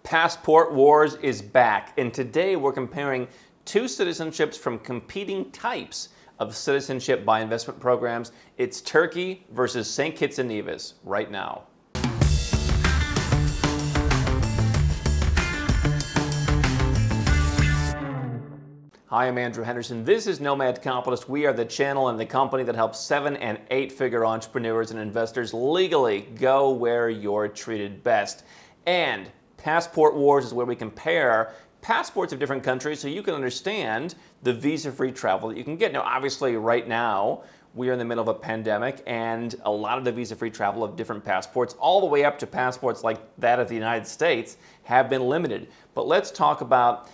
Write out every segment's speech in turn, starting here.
Passport Wars is back, and today we're comparing two citizenships from competing types of citizenship by investment programs. It's Turkey versus St. Kitts and Nevis right now. Hi, I'm Andrew Henderson. This is Nomad Capitalist. We are the channel and the company that helps 7- and 8-figure entrepreneurs and investors legally go where you're treated best. And Passport Wars is where we compare passports of different countries so you can understand the visa-free travel that you can get. Now, obviously, right now, we are in the middle of a pandemic, and a lot of the visa-free travel of different passports, all the way up to passports like that of the United States, have been limited. But let's talk about,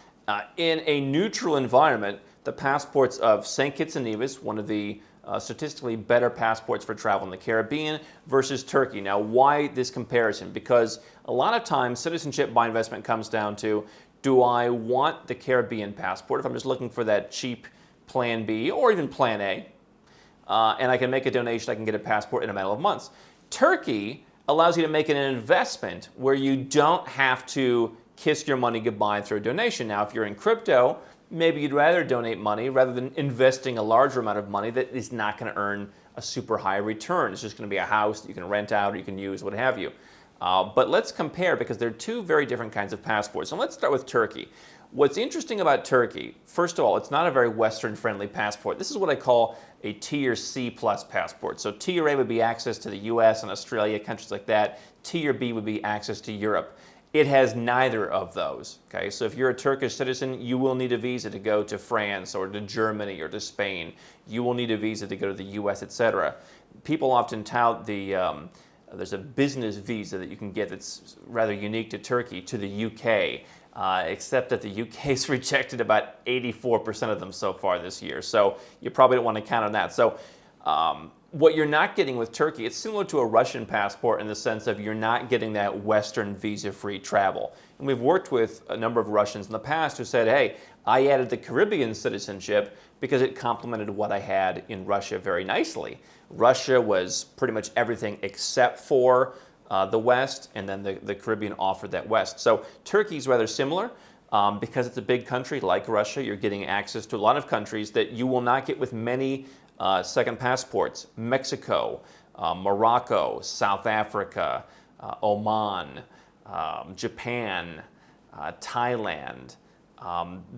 in a neutral environment, the passports of St. Kitts and Nevis, one of the statistically better passports for travel in the Caribbean, versus Turkey. Now, why this comparison? Because a lot of times citizenship by investment comes down to, do I want the Caribbean passport if I'm just looking for that cheap plan B or even plan A, and I can make a donation, I can get a passport in a matter of months. Turkey allows you to make an investment where you don't have to kiss your money goodbye through a donation. Now, if you're in crypto, maybe you'd rather donate money rather than investing a larger amount of money that is not going to earn a super high return. It's just going to be a house that you can rent out or you can use, what have you. But let's compare, because they're two very different kinds of passports. So let's start with Turkey. What's interesting about Turkey, first of all, it's not a very Western-friendly passport. This is what I call a Tier C plus passport. So Tier A would be access to the US and Australia, countries like that. Tier B would be access to Europe. It has neither of those. Okay, so if you're a Turkish citizen, you will need a visa to go to France or to Germany or to Spain. You will need a visa to go to the US, etc. People often tout there's a business visa that you can get that's rather unique to Turkey, to the UK, except that the UK's rejected about 84% of them so far this year. So you probably don't want to count on that. So what you're not getting with Turkey, it's similar to a Russian passport in the sense of you're not getting that Western visa-free travel. And we've worked with a number of Russians in the past who said, hey, I added the Caribbean citizenship because it complemented what I had in Russia very nicely. Russia was pretty much everything except for the West, and then the Caribbean offered that West. So Turkey's rather similar. Because it's a big country like Russia, you're getting access to a lot of countries that you will not get with many second passports. Mexico, Morocco, South Africa, Oman, Japan, Thailand.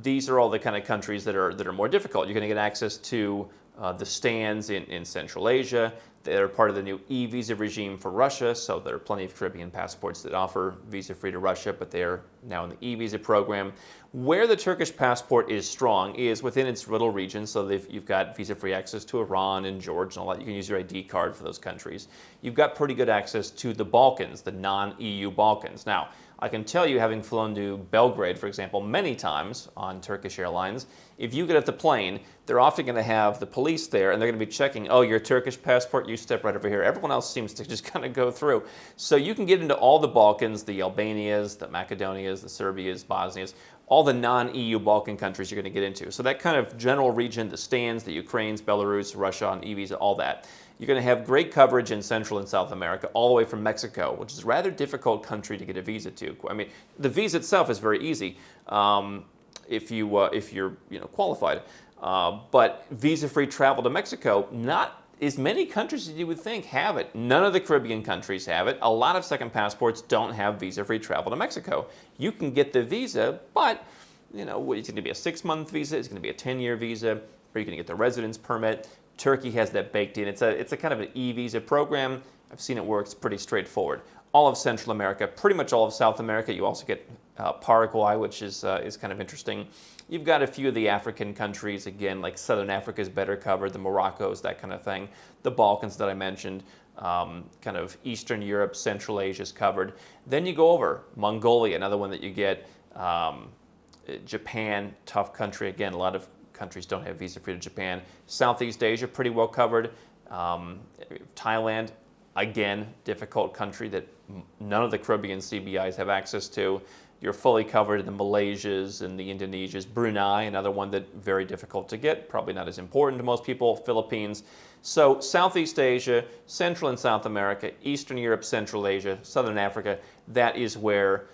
These are all the kind of countries that are more difficult. You're going to get access to the stands in Central Asia. They're part of the new e-visa regime for Russia, so there are plenty of Caribbean passports that offer visa-free to Russia, but they're now in the e-visa program. Where the Turkish passport is strong is within its little region, so you've got visa-free access to Iran and Georgia and all that. You can use your ID card for those countries. You've got pretty good access to the Balkans, the non-EU Balkans. Now, I can tell you, having flown to Belgrade, for example, many times on Turkish Airlines, if you get off the plane, they're often going to have the police there, and they're going to be checking, oh, your Turkish passport, you step right over here. Everyone else seems to just kind of go through. So you can get into all the Balkans, the Albanias, the Macedonias, the Serbias, Bosnias, all the non-EU Balkan countries you're going to get into. So that kind of general region, the stands, the Ukraines, Belarus, Russia on e-visa, all that. You're going to have great coverage in Central and South America, all the way from Mexico, which is a rather difficult country to get a visa to. I mean, the visa itself is very easy if you're qualified. But visa-free travel to Mexico, not as many countries as you would think have it. None of the Caribbean countries have it. A lot of second passports don't have visa-free travel to Mexico. You can get the visa, but it's going to be a 6-month visa, it's going to be a 10-year visa, or you're going to get the residence permit. Turkey has that baked in. It's a kind of an e-visa program. I've seen it work. It's pretty straightforward. All of Central America, pretty much all of South America. You also get Paraguay, which is kind of interesting. You've got a few of the African countries, again, like Southern Africa is better covered, the Moroccos, that kind of thing. The Balkans that I mentioned, kind of Eastern Europe, Central Asia is covered. Then you go over Mongolia, another one that you get. Japan, tough country. Again, a lot of countries don't have visa-free to Japan. Southeast Asia, pretty well covered. Thailand, again, difficult country that none of the Caribbean CBIs have access to. You're fully covered in the Malaysias and the Indonesias. Brunei, another one that very difficult to get, probably not as important to most people. Philippines. So Southeast Asia, Central and South America, Eastern Europe, Central Asia, Southern Africa, that is where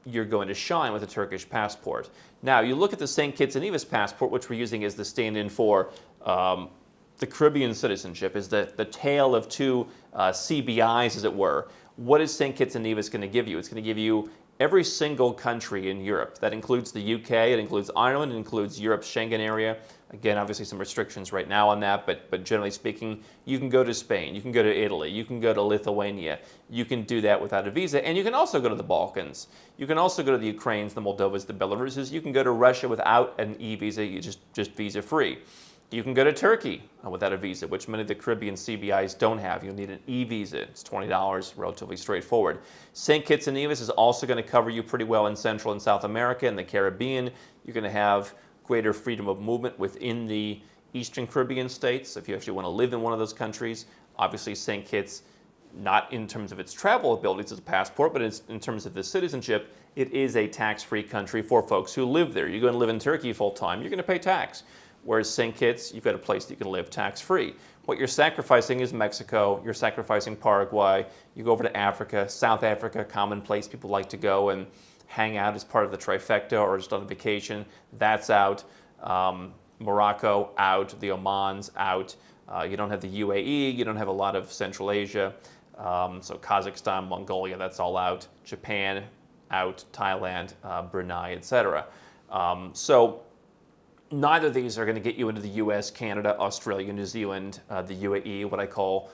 you're going to shine with a Turkish passport. Now, you look at the St. Kitts and Nevis passport, which we're using as the stand-in for the Caribbean citizenship, is the tale of two CBIs, as it were. What is St. Kitts and Nevis going to give you? It's going to give you every single country in Europe. That includes the UK, it includes Ireland, it includes Europe's Schengen area. Again, obviously some restrictions right now on that, but generally speaking, you can go to Spain, you can go to Italy, you can go to Lithuania. You can do that without a visa, and you can also go to the Balkans. You can also go to the Ukraines, the Moldovas, the Belaruses. You can go to Russia without an e-visa, you just visa-free. You can go to Turkey without a visa, which many of the Caribbean CBIs don't have. You'll need an e-visa. It's $20, relatively straightforward. St. Kitts and Nevis is also going to cover you pretty well in Central and South America and the Caribbean. You're going to have greater freedom of movement within the Eastern Caribbean states if you actually want to live in one of those countries. Obviously, St. Kitts, not in terms of its travel abilities as a passport, but in terms of the citizenship, it is a tax-free country for folks who live there. You go and live in Turkey full-time, you're going to pay tax. Whereas St. Kitts, you've got a place that you can live tax-free. What you're sacrificing is Mexico, you're sacrificing Paraguay, you go over to Africa, South Africa, common place people like to go and hang out as part of the trifecta or just on vacation. That's out. Morocco, out. The Oman's out. You don't have the UAE, you don't have a lot of Central Asia. So Kazakhstan, Mongolia, that's all out. Japan, out. Thailand, Brunei, etc. So neither of these are going to get you into the US, Canada, Australia, New Zealand, the UAE, what I call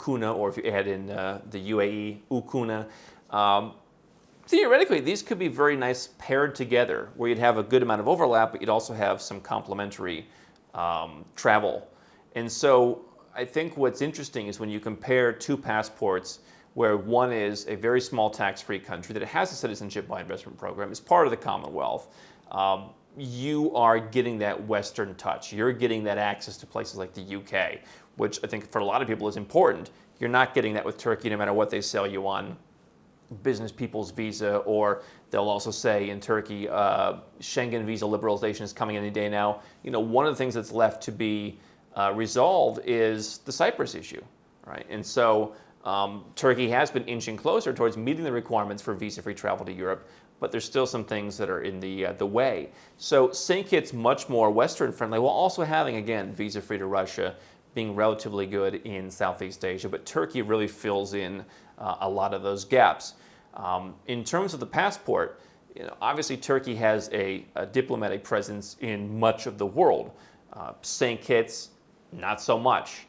Kuna, or if you add in the UAE, Ukuna. Theoretically, these could be very nice paired together, where you'd have a good amount of overlap, but you'd also have some complementary travel. And so I think what's interesting is when you compare two passports, where one is a very small tax-free country that has a citizenship by investment program, is part of the Commonwealth. You are getting that Western touch. You're getting that access to places like the UK, which I think for a lot of people is important. You're not getting that with Turkey, no matter what they sell you on business people's visa, or they'll also say in Turkey, Schengen visa liberalization is coming any day now. You know, one of the things that's left to be resolved is the Cyprus issue, right? And so Turkey has been inching closer towards meeting the requirements for visa-free travel to Europe, but there's still some things that are in the way. So St. Kitts much more Western friendly, while also having, again, visa-free to Russia, being relatively good in Southeast Asia, but Turkey really fills in a lot of those gaps. In terms of the passport, you know, obviously Turkey has a diplomatic presence in much of the world. St. Kitts, not so much.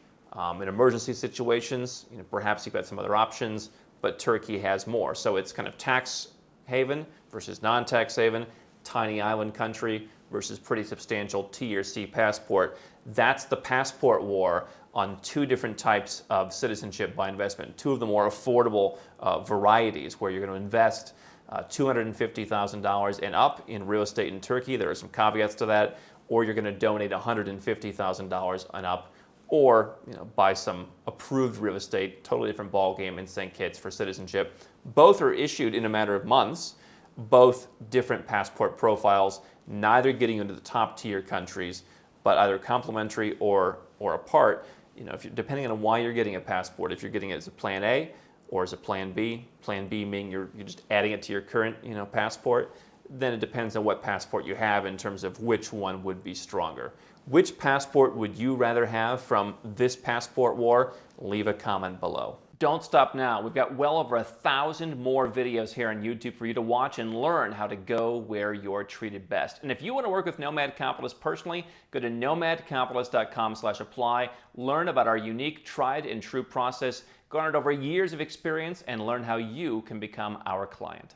In emergency situations, you know, perhaps you've got some other options, but Turkey has more. So it's kind of tax haven versus non-tax haven, tiny island country versus pretty substantial T or C passport. That's the passport war on two different types of citizenship by investment. Two of the more affordable varieties, where you're going to invest $250,000 and up in real estate in Turkey. There are some caveats to that. Or you're going to donate $150,000 and up, or buy some approved real estate, totally different ballgame in St. Kitts for citizenship. Both are issued in a matter of months, both different passport profiles, neither getting into the top tier countries, but either complementary or apart. If you're, depending on why you're getting a passport, if you're getting it as a plan A or as a plan B meaning you're just adding it to your current passport, then it depends on what passport you have in terms of which one would be stronger. Which passport would you rather have from this passport war? Leave a comment below. Don't stop now. We've got well over 1,000 more videos here on YouTube for you to watch and learn how to go where you're treated best. And if you want to work with Nomad Capitalist personally, go to nomadcapitalist.com/apply, learn about our unique, tried and true process, garnered over years of experience, and learn how you can become our client.